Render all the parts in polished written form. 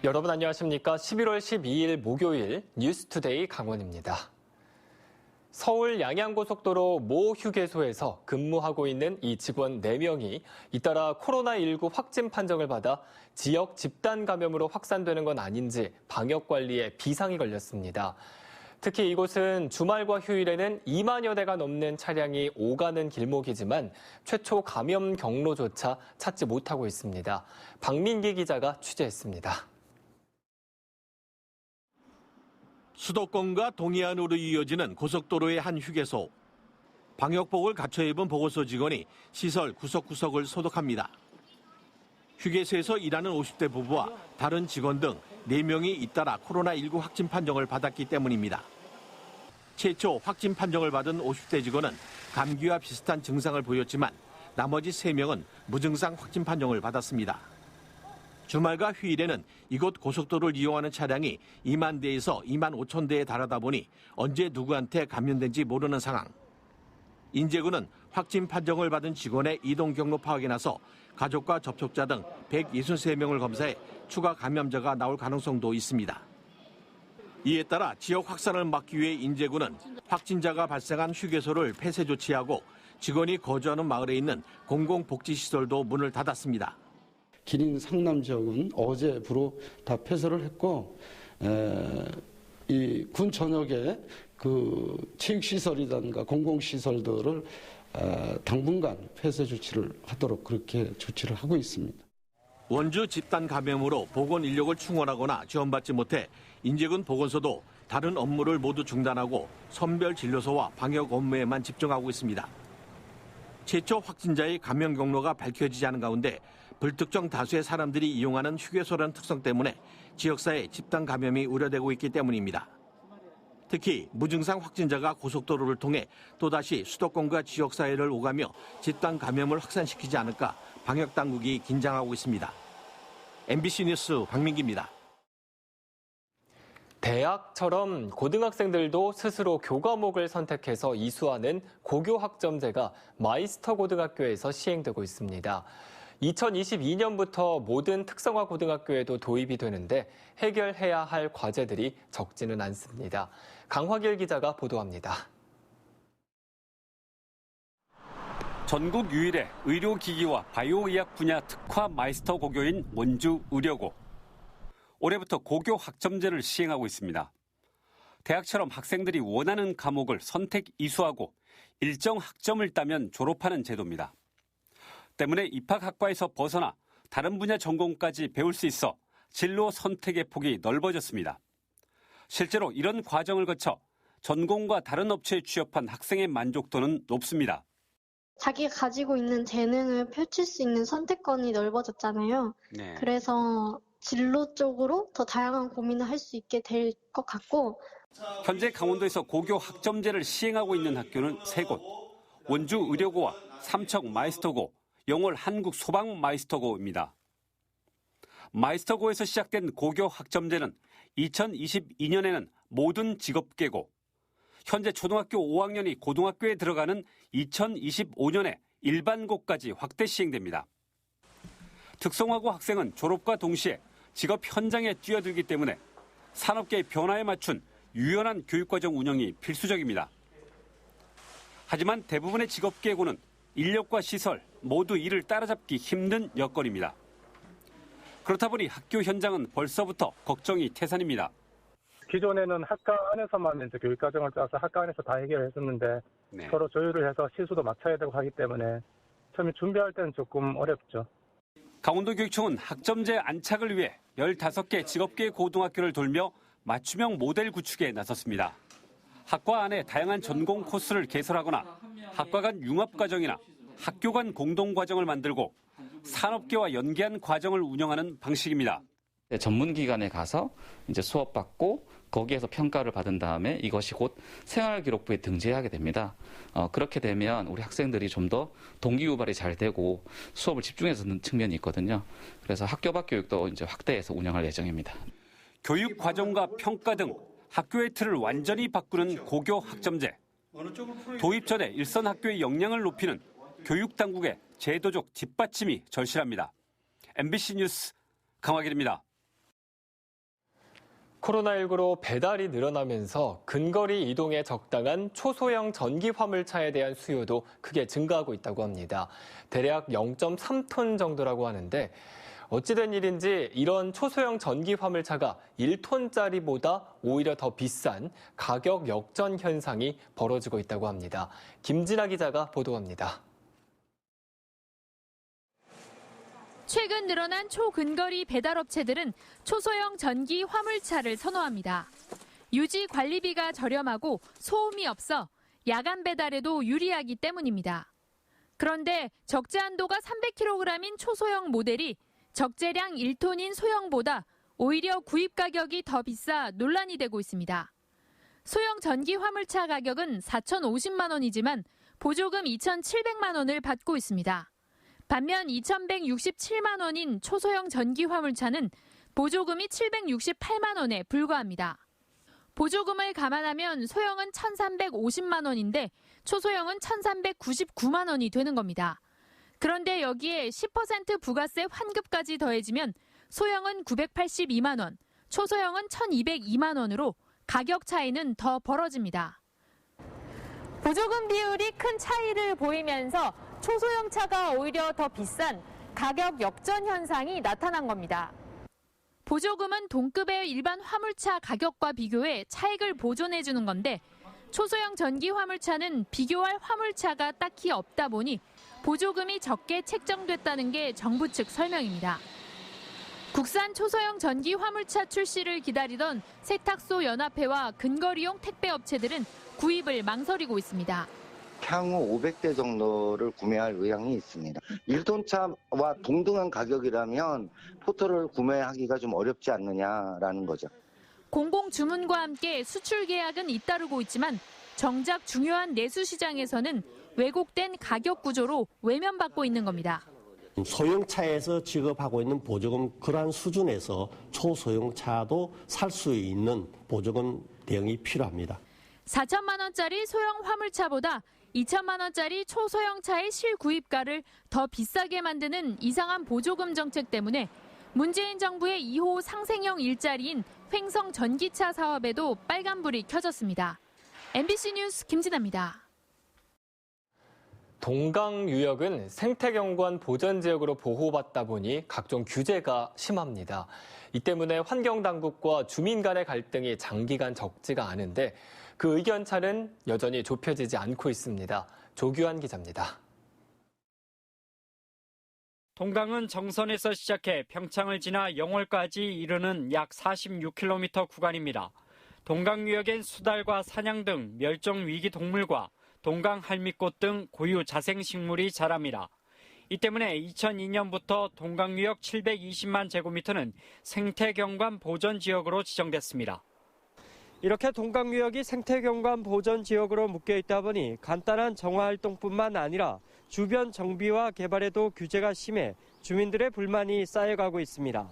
여러분 안녕하십니까? 11월 12일 목요일 뉴스투데이 강원입니다. 서울 양양고속도로 모 휴게소에서 근무하고 있는 이 직원 4명이 잇따라 코로나19 확진 판정을 받아 지역 집단 감염으로 확산되는 건 아닌지 방역관리에 비상이 걸렸습니다. 특히 이곳은 주말과 휴일에는 2만여 대가 넘는 차량이 오가는 길목이지만 최초 감염 경로조차 찾지 못하고 있습니다. 박민기 기자가 취재했습니다. 수도권과 동해안으로 이어지는 고속도로의 한 휴게소. 방역복을 갖춰 입은 보건소 직원이 시설 구석구석을 소독합니다. 휴게소에서 일하는 50대 부부와 다른 직원 등 4명이 잇따라 코로나19 확진 판정을 받았기 때문입니다. 최초 확진 판정을 받은 50대 직원은 감기와 비슷한 증상을 보였지만 나머지 3명은 무증상 확진 판정을 받았습니다. 주말과 휴일에는 이곳 고속도로를 이용하는 차량이 2만 대에서 2만 5천 대에 달하다 보니 언제 누구한테 감염된지 모르는 상황. 인제군은 확진 판정을 받은 직원의 이동 경로 파악에 나서 가족과 접촉자 등 163명을 검사해 추가 감염자가 나올 가능성도 있습니다. 이에 따라 지역 확산을 막기 위해 인제군은 확진자가 발생한 휴게소를 폐쇄 조치하고 직원이 거주하는 마을에 있는 공공복지시설도 문을 닫았습니다. 기린 상남 지역은 어제부로 다 폐쇄를 했고, 이 군 전역에 그 체육시설이든가 공공시설들을 당분간 폐쇄 조치를 하도록 그렇게 조치를 하고 있습니다. 원주 집단 감염으로 보건 인력을 충원하거나 지원받지 못해 인제군 보건소도 다른 업무를 모두 중단하고 선별 진료소와 방역 업무에만 집중하고 있습니다. 최초 확진자의 감염 경로가 밝혀지지 않은 가운데 불특정 다수의 사람들이 이용하는 휴게소라는 특성 때문에 지역사회 집단 감염이 우려되고 있기 때문입니다. 특히 무증상 확진자가 고속도로를 통해 또다시 수도권과 지역사회를 오가며 집단 감염을 확산시키지 않을까 방역당국이 긴장하고 있습니다. MBC 뉴스 박민기입니다. 대학처럼 고등학생들도 스스로 교과목을 선택해서 이수하는 고교학점제가 마이스터 고등학교에서 시행되고 있습니다. 2022년부터 모든 특성화 고등학교에도 도입이 되는데 해결해야 할 과제들이 적지는 않습니다. 강화길 기자가 보도합니다. 전국 유일의 의료기기와 바이오의학 분야 특화 마이스터 고교인 원주 의료고. 올해부터 고교 학점제를 시행하고 있습니다. 대학처럼 학생들이 원하는 과목을 선택 이수하고 일정 학점을 따면 졸업하는 제도입니다. 때문에 입학학과에서 벗어나 다른 분야 전공까지 배울 수 있어 진로 선택의 폭이 넓어졌습니다. 실제로 이런 과정을 거쳐 전공과 다른 업체에 취업한 학생의 만족도는 높습니다. 자기가 가지고 있는 재능을 펼칠 수 있는 선택권이 넓어졌잖아요. 네. 그래서 진로 쪽으로 더 다양한 고민을 할 수 있게 될 것 같고. 현재 강원도에서 고교 학점제를 시행하고 있는 학교는 3곳. 원주 의료고와 삼척 마이스터고, 영월 한국 소방 마이스터고입니다. 마이스터고에서 시작된 고교 학점제는 2022년에는 모든 직업계고, 현재 초등학교 5학년이 고등학교에 들어가는 2025년에 일반고까지 확대 시행됩니다. 특성화고 학생은 졸업과 동시에 직업 현장에 뛰어들기 때문에 산업계의 변화에 맞춘 유연한 교육과정 운영이 필수적입니다. 하지만 대부분의 직업계고는 인력과 시설 모두 이를 따라잡기 힘든 여건입니다. 그렇다 보니 학교 현장은 벌써부터 걱정이 태산입니다. 기존에는 학과 안에서만 이제 교육과정을 짜서 학과 안에서 다 해결했었는데 서로 조율을 해서 실수도 맞춰야 되고 하기 때문에 처음에 준비할 때는 조금 어렵죠. 강원도교육청은 학점제 안착을 위해 15개 직업계 고등학교를 돌며 맞춤형 모델 구축에 나섰습니다. 학과 안에 다양한 전공 코스를 개설하거나 학과 간 융합과정이나 학교 간 공동과정을 만들고 산업계와 연계한 과정을 운영하는 방식입니다. 전문기관에 가서 이제 수업받고 거기에서 평가를 받은 다음에 이것이 곧 생활기록부에 등재하게 됩니다. 그렇게 되면 우리 학생들이 좀 더 동기유발이 잘 되고 수업을 집중해서 듣는 측면이 있거든요. 그래서 학교 밖 교육도 이제 확대해서 운영할 예정입니다. 교육 과정과 평가 등 학교의 틀을 완전히 바꾸는 고교 학점제. 도입 전에 일선 학교의 역량을 높이는 교육 당국의 제도적 뒷받침이 절실합니다. MBC 뉴스 강화길입니다. 코로나19로 배달이 늘어나면서 근거리 이동에 적당한 초소형 전기 화물차에 대한 수요도 크게 증가하고 있다고 합니다. 대략 0.3톤 정도라고 하는데 어찌된 일인지 이런 초소형 전기 화물차가 1톤짜리보다 오히려 더 비싼 가격 역전 현상이 벌어지고 있다고 합니다. 김진아 기자가 보도합니다. 최근 늘어난 초근거리 배달업체들은 초소형 전기 화물차를 선호합니다. 유지 관리비가 저렴하고 소음이 없어 야간 배달에도 유리하기 때문입니다. 그런데 적재 한도가 300kg인 초소형 모델이 적재량 1톤인 소형보다 오히려 구입 가격이 더 비싸 논란이 되고 있습니다. 소형 전기 화물차 가격은 4,050만 원이지만 보조금 2,700만 원을 받고 있습니다. 반면 2,167만 원인 초소형 전기 화물차는 보조금이 768만 원에 불과합니다. 보조금을 감안하면 소형은 1,350만 원인데 초소형은 1,399만 원이 되는 겁니다. 그런데 여기에 10% 부가세 환급까지 더해지면 소형은 982만 원, 초소형은 1,202만 원으로 가격 차이는 더 벌어집니다. 보조금 비율이 큰 차이를 보이면서 초소형 차가 오히려 더 비싼 가격 역전 현상이 나타난 겁니다. 보조금은 동급의 일반 화물차 가격과 비교해 차익을 보존해 주는 건데 초소형 전기 화물차는 비교할 화물차가 딱히 없다 보니 보조금이 적게 책정됐다는 게 정부 측 설명입니다. 국산 초소형 전기 화물차 출시를 기다리던 세탁소 연합회와 근거리용 택배업체들은 구입을 망설이고 있습니다. 향후 500대 정도를 구매할 의향이 있습니다. 1톤차와 동등한 가격이라면 포터를 구매하기가 좀 어렵지 않느냐라는 거죠. 공공 주문과 함께 수출 계약은 잇따르고 있지만 정작 중요한 내수 시장에서는 왜곡된 가격 구조로 외면받고 있는 겁니다. 소형차에서 지급하고 있는 보조금 그러한 수준에서 초소형차도 살 수 있는 보조금 대응이 필요합니다. 4천만 원짜리 소형 화물차보다 2천만 원짜리 초소형차의 실구입가를 더 비싸게 만드는 이상한 보조금 정책 때문에 문재인 정부의 2호 상생형 일자리인 횡성 전기차 사업에도 빨간불이 켜졌습니다. MBC 뉴스 김진아입니다. 동강유역은 생태경관 보전지역으로 보호받다 보니 각종 규제가 심합니다. 이 때문에 환경당국과 주민 간의 갈등이 장기간 적지가 않은데 그 의견차는 여전히 좁혀지지 않고 있습니다. 조규환 기자입니다. 동강은 정선에서 시작해 평창을 지나 영월까지 이르는 약 46km 구간입니다. 동강유역엔 수달과 사냥 등 멸종위기 동물과 동강 할미꽃 등 고유 자생식물이 자랍니다. 이 때문에 2002년부터 동강유역 720만 제곱미터는 생태경관 보전지역으로 지정됐습니다. 이렇게 동강유역이 생태경관 보전지역으로 묶여있다 보니 간단한 정화활동뿐만 아니라 주변 정비와 개발에도 규제가 심해 주민들의 불만이 쌓여가고 있습니다.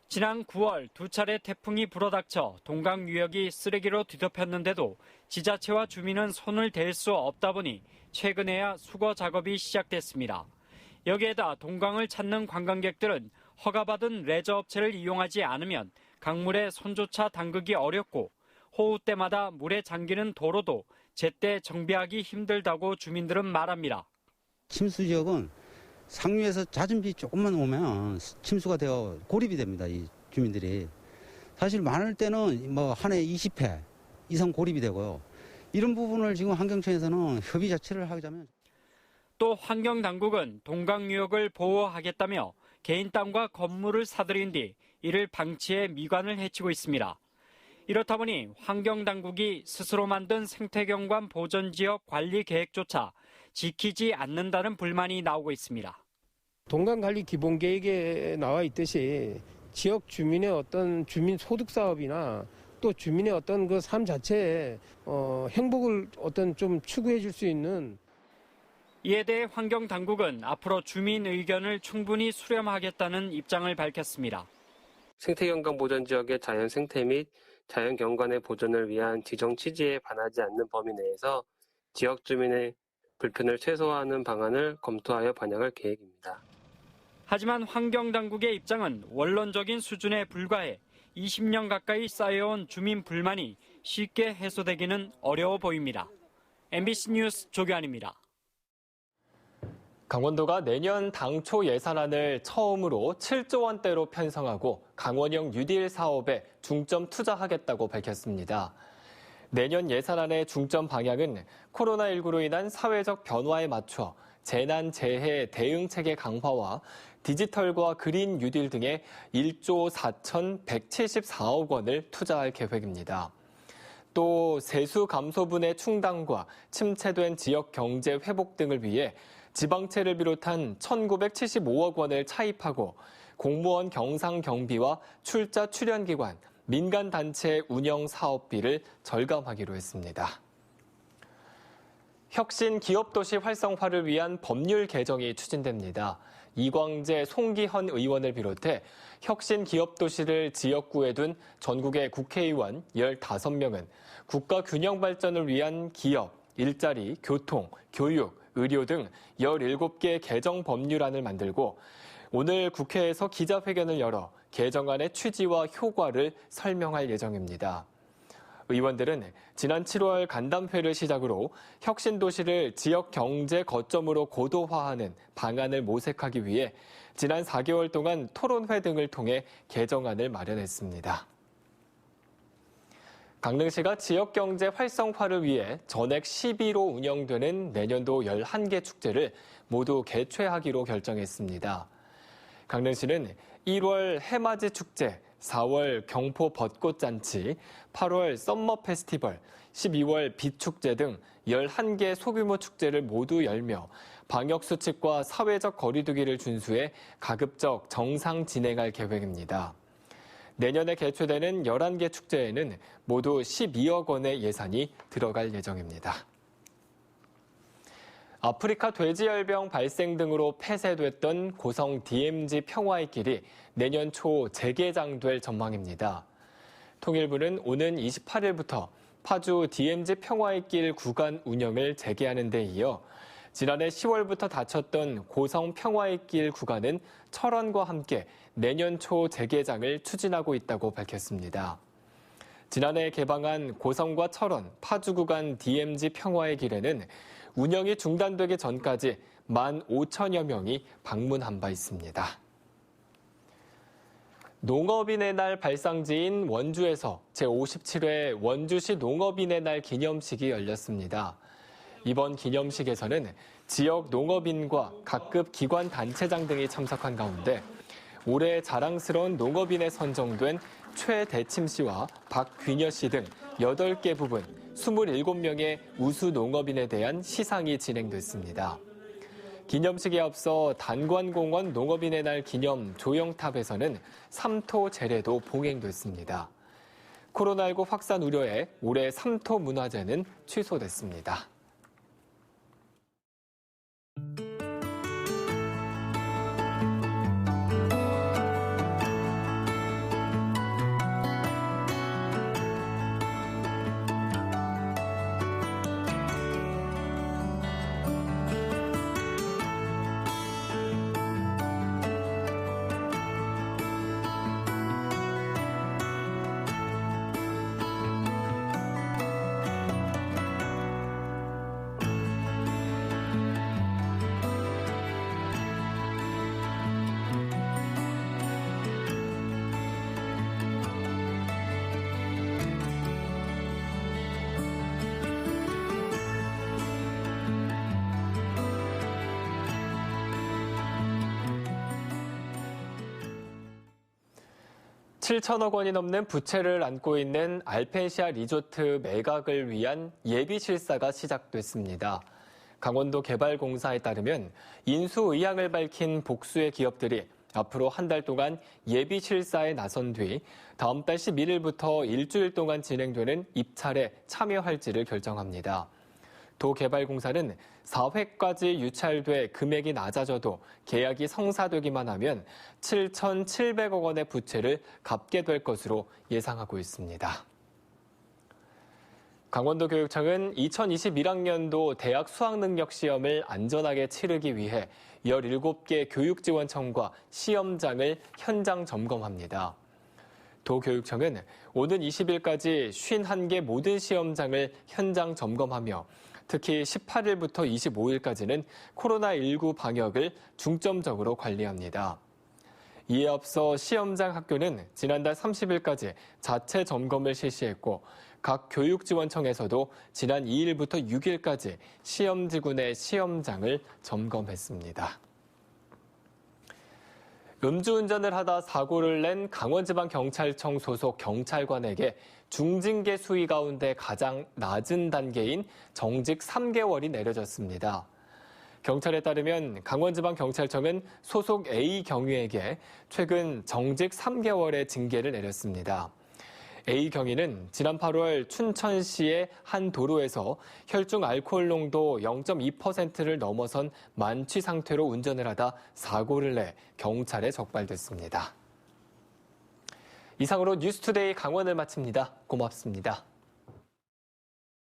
지난 9월 두 차례 태풍이 불어닥쳐 동강유역이 쓰레기로 뒤덮였는데도 지자체와 주민은 손을 댈 수 없다 보니 최근에야 수거 작업이 시작됐습니다. 여기에다 동강을 찾는 관광객들은 허가받은 레저업체를 이용하지 않으면 강물에 손조차 담그기 어렵고 호우 때마다 물에 잠기는 도로도 제때 정비하기 힘들다고 주민들은 말합니다. 침수 지역은 상류에서 잦은 비 조금만 오면 침수가 되어 고립이 됩니다. 이 주민들이. 사실 많을 때는 한 해 20회 이상 고립이 되고요. 이런 부분을 지금 환경청에서는 협의 자체를 하자면. 또 환경당국은 동강유역을 보호하겠다며 개인 땅과 건물을 사들인 뒤 이를 방치해 미관을 해치고 있습니다. 이렇다 보니 환경당국이 스스로 만든 생태경관 보전지역 관리 계획조차 지키지 않는다는 불만이 나오고 있습니다. 동강관리 기본계획에 나와 있듯이 지역 주민의 어떤 주민 소득 사업이나 또 주민의 어떤 그 삶 자체에 행복을 어떤 좀 추구해 줄 수 있는. 이에 대해 환경당국은 앞으로 주민 의견을 충분히 수렴하겠다는 입장을 밝혔습니다. 생태경관 보전지역의 자연 생태 및 자연 경관의 보존을 위한 지정 취지에 반하지 않는 범위 내에서 지역 주민의 불편을 최소화하는 방안을 검토하여 반영할 계획입니다. 하지만 환경당국의 입장은 원론적인 수준에 불과해 20년 가까이 쌓여온 주민 불만이 쉽게 해소되기는 어려워 보입니다. MBC 뉴스 조규환입니다. 강원도가 내년 당초 예산안을 처음으로 7조 원대로 편성하고 강원형 뉴딜 사업에 중점 투자하겠다고 밝혔습니다. 내년 예산안의 중점 방향은 코로나19로 인한 사회적 변화에 맞춰 재난, 재해 대응 체계 강화와 디지털과 그린 뉴딜 등에 1조 4,174억 원을 투자할 계획입니다. 또 세수 감소분의 충당과 침체된 지역 경제 회복 등을 위해 지방채를 비롯한 1,975억 원을 차입하고 공무원 경상 경비와 출자 출연기관, 민간단체 운영 사업비를 절감하기로 했습니다. 혁신 기업도시 활성화를 위한 법률 개정이 추진됩니다. 이광재, 송기헌 의원을 비롯해 혁신 기업도시를 지역구에 둔 전국의 국회의원 15명은 국가 균형 발전을 위한 기업, 일자리, 교통, 교육, 의료 등 17개 개정 법률안을 만들고 오늘 국회에서 기자회견을 열어 개정안의 취지와 효과를 설명할 예정입니다. 의원들은 지난 7월 간담회를 시작으로 혁신도시를 지역 경제 거점으로 고도화하는 방안을 모색하기 위해 지난 4개월 동안 토론회 등을 통해 개정안을 마련했습니다. 강릉시가 지역경제 활성화를 위해 전액 12로 운영되는 내년도 11개 축제를 모두 개최하기로 결정했습니다. 강릉시는 1월 해맞이 축제, 4월 경포 벚꽃잔치, 8월 썸머 페스티벌, 12월 빛축제 등 11개 소규모 축제를 모두 열며 방역수칙과 사회적 거리두기를 준수해 가급적 정상 진행할 계획입니다. 내년에 개최되는 11개 축제에는 모두 12억 원의 예산이 들어갈 예정입니다. 아프리카 돼지열병 발생 등으로 폐쇄됐던 고성 DMZ 평화의 길이 내년 초 재개장될 전망입니다. 통일부는 오는 28일부터 파주 DMZ 평화의 길 구간 운영을 재개하는 데 이어 지난해 10월부터 닫혔던 고성 평화의 길 구간은 철원과 함께 내년 초 재개장을 추진하고 있다고 밝혔습니다. 지난해 개방한 고성과 철원, 파주 구간 DMZ 평화의 길에는 운영이 중단되기 전까지 15,000여 명이 방문한 바 있습니다. 농업인의 날 발상지인 원주에서 제57회 원주시 농업인의 날 기념식이 열렸습니다. 이번 기념식에서는 지역 농업인과 각급 기관 단체장 등이 참석한 가운데 올해 자랑스러운 농업인에 선정된 최대침 씨와 박귀녀 씨 등 8개 부분 27명의 우수 농업인에 대한 시상이 진행됐습니다. 기념식에 앞서 단관공원 농업인의 날 기념 조형탑에서는 삼토 제례도 봉행됐습니다. 코로나19 확산 우려에 올해 삼토 문화제는 취소됐습니다. (7천억 원이 넘는 부채를 안고 있는 알펜시아 리조트 매각을 위한 예비 실사가 시작됐습니다. 강원도 개발공사에 따르면 인수 의향을 밝힌 복수의 기업들이 앞으로 한 달 동안 예비 실사에 나선 뒤 다음 달 11일부터 일주일 동안 진행되는 입찰에 참여할지를 결정합니다. 도개발공사는 4회까지 유찰돼 금액이 낮아져도 계약이 성사되기만 하면 7,700억 원의 부채를 갚게 될 것으로 예상하고 있습니다. 강원도교육청은 2021학년도 대학 수학능력시험을 안전하게 치르기 위해 17개 교육지원청과 시험장을 현장 점검합니다. 도교육청은 오는 20일까지 51개 모든 시험장을 현장 점검하며 특히 18일부터 25일까지는 코로나19 방역을 중점적으로 관리합니다. 이에 앞서 시험장 학교는 지난달 30일까지 자체 점검을 실시했고 각 교육지원청에서도 지난 2일부터 6일까지 시험지구 내 시험장을 점검했습니다. 음주운전을 하다 사고를 낸 강원지방경찰청 소속 경찰관에게 중징계 수위 가운데 가장 낮은 단계인 정직 3개월이 내려졌습니다. 경찰에 따르면 강원지방경찰청은 소속 A 경위에게 최근 정직 3개월의 징계를 내렸습니다. A 경위는 지난 8월 춘천시의 한 도로에서 혈중 알코올 농도 0.2%를 넘어선 만취 상태로 운전을 하다 사고를 내 경찰에 적발됐습니다. 이상으로 뉴스투데이 강원을 마칩니다. 고맙습니다.